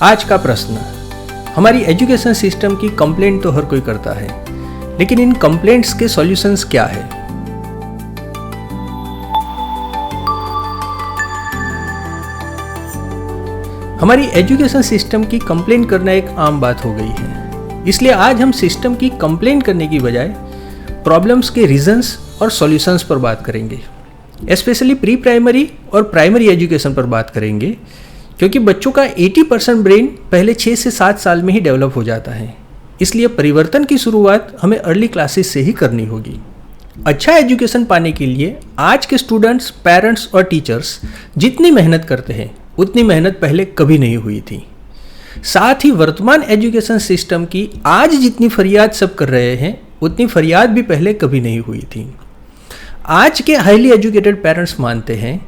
आज का प्रश्न, हमारी एजुकेशन सिस्टम की कंप्लेंट तो हर कोई करता है, लेकिन इन कंप्लेंट्स के सॉल्यूशंस क्या है? हमारी एजुकेशन सिस्टम की कंप्लेंट करना एक आम बात हो गई है। इसलिए आज हम सिस्टम की कंप्लेंट करने की बजाय प्रॉब्लम्स के रीजंस और सॉल्यूशंस पर बात करेंगे। स्पेशली प्री प्राइमरी और प्राइमरी एजुकेशन पर बात करेंगे, क्योंकि बच्चों का 80% ब्रेन पहले 6 से 7 साल में ही डेवलप हो जाता है। इसलिए परिवर्तन की शुरुआत हमें अर्ली क्लासेस से ही करनी होगी। अच्छा एजुकेशन पाने के लिए आज के स्टूडेंट्स, पेरेंट्स और टीचर्स जितनी मेहनत करते हैं उतनी मेहनत पहले कभी नहीं हुई थी। साथ ही वर्तमान एजुकेशन सिस्टम की आज जितनी फरियाद सब कर रहे हैं उतनी फरियाद भी पहले कभी नहीं हुई थी। आज के हाईली एजुकेटेड पेरेंट्स मानते हैं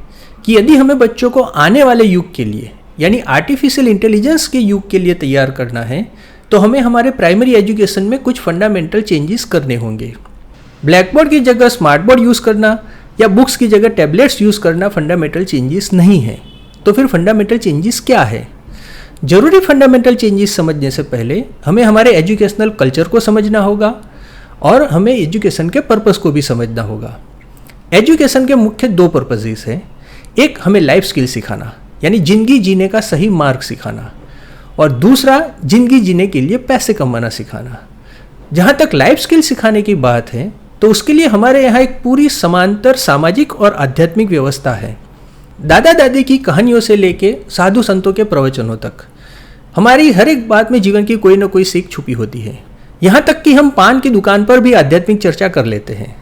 कि यदि हमें बच्चों को आने वाले युग के लिए यानी आर्टिफिशियल इंटेलिजेंस के युग के लिए तैयार करना है तो हमें हमारे प्राइमरी एजुकेशन में कुछ फंडामेंटल चेंजेस करने होंगे। ब्लैक बोर्ड की जगह स्मार्ट बोर्ड यूज़ करना या बुक्स की जगह टैबलेट्स यूज़ करना फंडामेंटल चेंजेस नहीं है। तो फिर फंडामेंटल चेंजेस क्या है? जरूरी फंडामेंटल चेंजेस समझने से पहले हमें हमारे एजुकेशनल कल्चर को समझना होगा और हमें एजुकेशन के पर्पस को भी समझना होगा। एजुकेशन के मुख्य 2 पर्पसेस हैं। एक, हमें लाइफ स्किल सिखाना यानी ज़िंदगी जीने का सही मार्ग सिखाना, और दूसरा, ज़िंदगी जीने के लिए पैसे कमाना सिखाना। जहाँ तक लाइफ स्किल सिखाने की बात है तो उसके लिए हमारे यहाँ एक पूरी समांतर सामाजिक और आध्यात्मिक व्यवस्था है। दादा दादी की कहानियों से लेके साधु संतों के प्रवचनों तक हमारी हर एक बात में जीवन की कोई ना कोई सीख छुपी होती है। यहाँ तक कि हम पान की दुकान पर भी आध्यात्मिक चर्चा कर लेते हैं।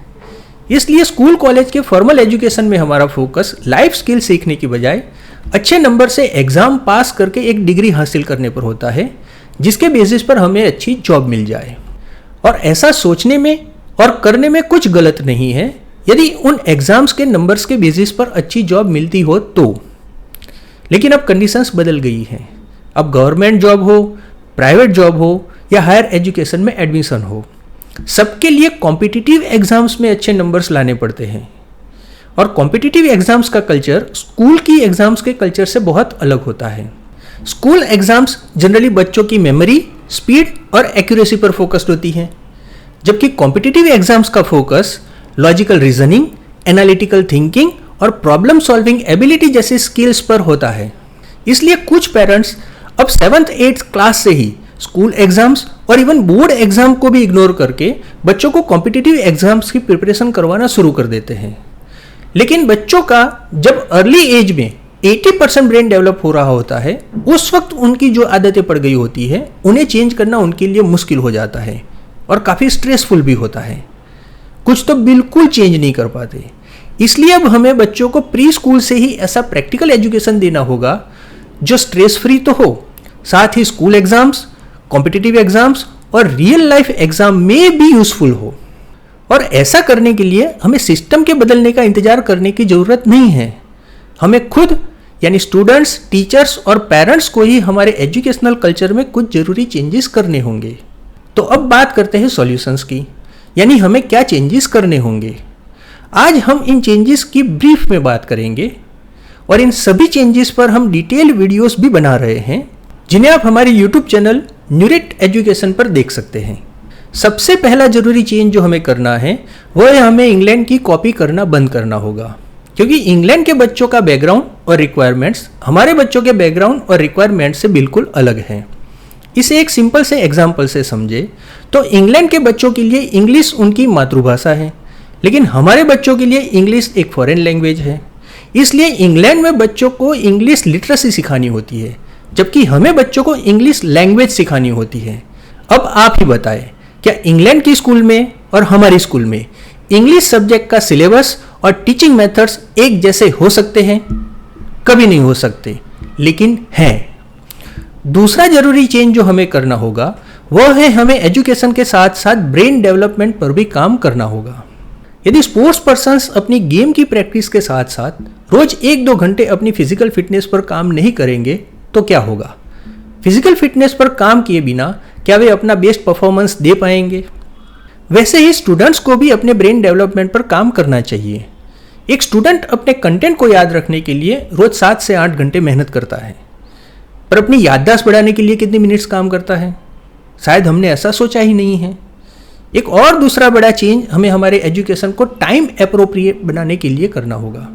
इसलिए स्कूल कॉलेज के फॉर्मल एजुकेशन में हमारा फोकस लाइफ स्किल सीखने की बजाय अच्छे नंबर से एग्जाम पास करके एक डिग्री हासिल करने पर होता है, जिसके बेसिस पर हमें अच्छी जॉब मिल जाए। और ऐसा सोचने में और करने में कुछ गलत नहीं है यदि उन एग्जाम्स के नंबर्स के बेसिस पर अच्छी जॉब मिलती हो तो। लेकिन अब कंडीशंस बदल गई हैं। अब गवर्नमेंट जॉब हो, प्राइवेट जॉब हो या हायर एजुकेशन में एडमिशन हो, सबके लिए कॉम्पिटिटिव एग्जाम्स में अच्छे नंबर्स लाने पड़ते हैं। और कॉम्पिटिटिव एग्जाम्स का कल्चर स्कूल की एग्जाम्स के कल्चर से बहुत अलग होता है। स्कूल एग्जाम्स जनरली बच्चों की मेमोरी, स्पीड और एक्यूरेसी पर फोकस्ड होती हैं, जबकि कॉम्पिटिटिव एग्जाम्स का focus logical reasoning, analytical thinking और प्रॉब्लम सॉल्विंग एबिलिटी जैसे स्किल्स पर होता है। इसलिए कुछ पेरेंट्स अब 7th 8th क्लास से ही स्कूल एग्जाम्स और इवन बोर्ड एग्जाम को भी इग्नोर करके बच्चों को कॉम्पिटिटिव एग्जाम्स की प्रिपरेशन करवाना शुरू कर देते हैं। लेकिन बच्चों का जब अर्ली एज में 80% ब्रेन डेवलप हो रहा होता है, उस वक्त उनकी जो आदतें पड़ गई होती है उन्हें चेंज करना उनके लिए मुश्किल हो जाता है और काफ़ी स्ट्रेसफुल भी होता है। कुछ तो बिल्कुल चेंज नहीं कर पाते। इसलिए अब हमें बच्चों को प्री स्कूल से ही ऐसा प्रैक्टिकल एजुकेशन देना होगा जो स्ट्रेस फ्री तो हो, साथ ही स्कूल एग्जाम्स, कॉम्पिटिटिव एग्जाम्स और रियल लाइफ एग्जाम में भी यूजफुल हो। और ऐसा करने के लिए हमें सिस्टम के बदलने का इंतजार करने की जरूरत नहीं है। हमें खुद यानी स्टूडेंट्स, टीचर्स और पेरेंट्स को ही हमारे एजुकेशनल कल्चर में कुछ जरूरी चेंजेस करने होंगे। तो अब बात करते हैं सॉल्यूशंस की, यानी हमें क्या चेंजेस करने होंगे। आज हम इन चेंजेस की ब्रीफ में बात करेंगे और इन सभी चेंजेस पर हम डिटेल वीडियोस भी बना रहे हैं, जिन्हें आप हमारे यूट्यूब चैनल न्यूरेट एजुकेशन पर देख सकते हैं। सबसे पहला जरूरी चेंज जो हमें करना है वो है हमें इंग्लैंड की कॉपी करना बंद करना होगा, क्योंकि इंग्लैंड के बच्चों का बैकग्राउंड और रिक्वायरमेंट्स हमारे बच्चों के बैकग्राउंड और रिक्वायरमेंट्स से बिल्कुल अलग हैं। इसे एक सिंपल से एग्जाम्पल से समझे तो इंग्लैंड के बच्चों के लिए इंग्लिश उनकी मातृभाषा है, लेकिन हमारे बच्चों के लिए इंग्लिश एक फॉरेन लैंग्वेज है। इसलिए इंग्लैंड में बच्चों को इंग्लिश लिटरेसी सिखानी होती है, जबकि हमें बच्चों को इंग्लिश लैंग्वेज सिखानी होती है। अब आप ही बताएं, क्या इंग्लैंड की स्कूल में और हमारी स्कूल में इंग्लिश सब्जेक्ट का सिलेबस और टीचिंग मेथड्स एक जैसे हो सकते हैं? कभी नहीं हो सकते, लेकिन हैं। दूसरा जरूरी चेंज जो हमें करना होगा वह है हमें एजुकेशन के साथ साथ ब्रेन डेवलपमेंट पर भी काम करना होगा। यदि स्पोर्ट्स पर्सन्स अपनी गेम की प्रैक्टिस के साथ साथ रोज 1-2 घंटे अपनी फिजिकल फिटनेस पर काम नहीं करेंगे तो क्या होगा? फिजिकल फिटनेस पर काम किए बिना क्या वे अपना बेस्ट परफॉर्मेंस दे पाएंगे? वैसे ही स्टूडेंट्स को भी अपने ब्रेन डेवलपमेंट पर काम करना चाहिए। एक स्टूडेंट अपने कंटेंट को याद रखने के लिए रोज 7 से 8 घंटे मेहनत करता है, पर अपनी याददाश्त बढ़ाने के लिए कितने मिनट्स काम करता है? शायद हमने ऐसा सोचा ही नहीं है। एक और दूसरा बड़ा चेंज हमें हमारे एजुकेशन को टाइम अप्रोप्रिएट बनाने के लिए करना होगा।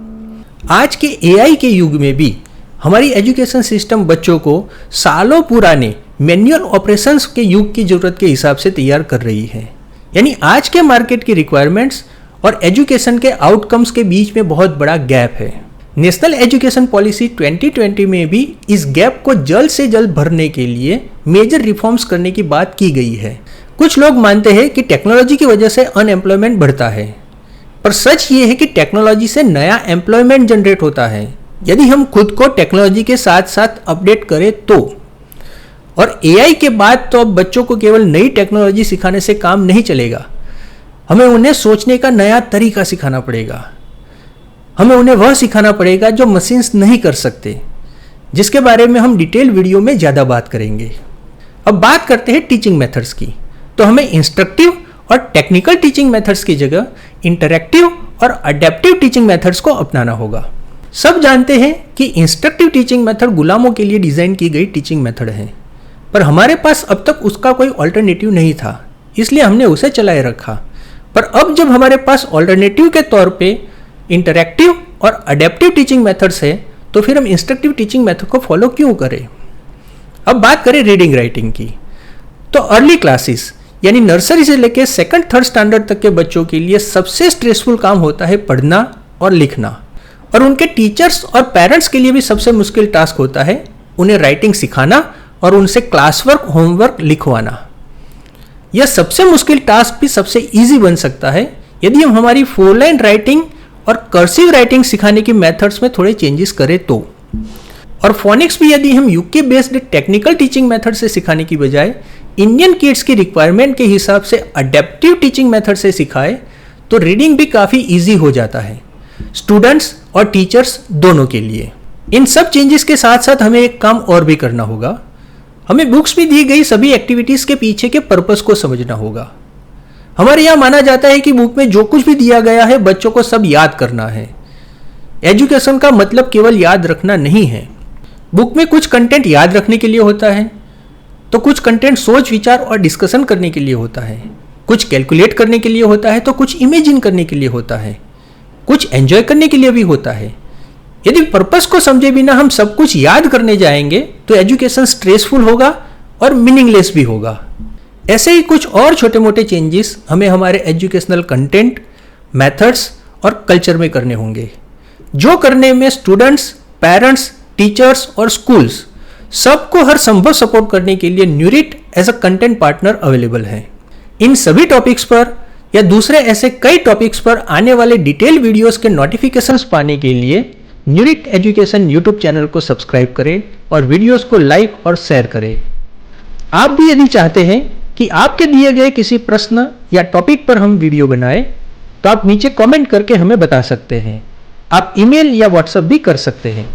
आज के एआई के युग में भी हमारी एजुकेशन सिस्टम बच्चों को सालों पुराने मैनुअल ऑपरेशंस के युग की जरूरत के हिसाब से तैयार कर रही है। यानी आज के मार्केट की रिक्वायरमेंट्स और एजुकेशन के आउटकम्स के बीच में बहुत बड़ा गैप है। नेशनल एजुकेशन पॉलिसी 2020 में भी इस गैप को जल्द से जल्द भरने के लिए मेजर रिफॉर्म्स करने की बात की गई है। कुछ लोग मानते हैं कि टेक्नोलॉजी की वजह से अनएम्प्लॉयमेंट बढ़ता है, पर सच ये है कि टेक्नोलॉजी से नया एम्प्लॉयमेंट जनरेट होता है यदि हम खुद को टेक्नोलॉजी के साथ साथ अपडेट करें तो। और एआई के बाद तो अब बच्चों को केवल नई टेक्नोलॉजी सिखाने से काम नहीं चलेगा, हमें उन्हें सोचने का नया तरीका सिखाना पड़ेगा। हमें उन्हें वह सिखाना पड़ेगा जो मशीन्स नहीं कर सकते, जिसके बारे में हम डिटेल वीडियो में ज़्यादा बात करेंगे। अब बात करते हैं टीचिंग मेथड्स की। तो हमें इंस्ट्रक्टिव और टेक्निकल टीचिंग मेथड्स की जगह इंटरैक्टिव और अडेप्टिव टीचिंग मेथड्स को अपनाना होगा। सब जानते हैं कि इंस्ट्रक्टिव टीचिंग मेथड गुलामों के लिए डिज़ाइन की गई टीचिंग मेथड है, पर हमारे पास अब तक उसका कोई ऑल्टरनेटिव नहीं था, इसलिए हमने उसे चलाए रखा। पर अब जब हमारे पास ऑल्टरनेटिव के तौर पे इंटरैक्टिव और अडेप्टिव टीचिंग मेथड्स है, तो फिर हम इंस्ट्रक्टिव टीचिंग मेथड को फॉलो क्यों करें? अब बात करें रीडिंग राइटिंग की। तो अर्ली क्लासेस यानी नर्सरी से लेकर सेकंड थर्ड स्टैंडर्ड तक के बच्चों के लिए सबसे स्ट्रेसफुल काम होता है पढ़ना और लिखना, और उनके टीचर्स और पेरेंट्स के लिए भी सबसे मुश्किल टास्क होता है उन्हें राइटिंग सिखाना और उनसे क्लास वर्क होमवर्क लिखवाना। यह सबसे मुश्किल टास्क भी सबसे इजी बन सकता है यदि हम हमारी 4 लाइन राइटिंग और कर्सिव राइटिंग सिखाने की मेथड्स में थोड़े चेंजेस करें तो। और फोनिक्स भी यदि हम UK based technical teaching method से सिखाने की बजाय इंडियन किड्स की रिक्वायरमेंट के हिसाब से अडेप्टिव टीचिंग मेथड से सिखाए तो रीडिंग भी काफ़ी इजी हो जाता है स्टूडेंट्स और टीचर्स दोनों के लिए। इन सब चेंजेस के साथ साथ हमें एक काम और भी करना होगा। हमें बुक्स में दी गई सभी एक्टिविटीज़ के पीछे के पर्पस को समझना होगा। हमारे यहाँ माना जाता है कि बुक में जो कुछ भी दिया गया है बच्चों को सब याद करना है। एजुकेशन का मतलब केवल याद रखना नहीं है। बुक में कुछ कंटेंट याद रखने के लिए होता है, तो कुछ कंटेंट सोच विचार और डिस्कशन करने के लिए होता है, कुछ कैलकुलेट करने के लिए होता है, तो कुछ इमेजिन करने के लिए होता है, कुछ एंजॉय करने के लिए भी होता है। यदि पर्पस को समझे बिना हम सब कुछ याद करने जाएंगे तो एजुकेशन स्ट्रेसफुल होगा और मीनिंगलेस भी होगा। ऐसे ही कुछ और छोटे मोटे चेंजेस हमें हमारे एजुकेशनल कंटेंट, मेथड्स और कल्चर में करने होंगे, जो करने में स्टूडेंट्स, पेरेंट्स, टीचर्स और स्कूल्स सबको हर संभव सपोर्ट करने के लिए न्यूरिट as a content partner available है। इन सभी टॉपिक्स पर या दूसरे ऐसे कई टॉपिक्स पर आने वाले डिटेल वीडियोस के नोटिफिकेशंस पाने के लिए न्यूरिट एजुकेशन यूट्यूब चैनल को सब्सक्राइब करें और वीडियोस को लाइक और शेयर करें। आप भी यदि चाहते हैं कि आपके दिए गए किसी प्रश्न या टॉपिक पर हम वीडियो बनाएं, तो आप नीचे कमेंट करके हमें बता सकते हैं। आप ईमेल या व्हाट्सएप भी कर सकते हैं।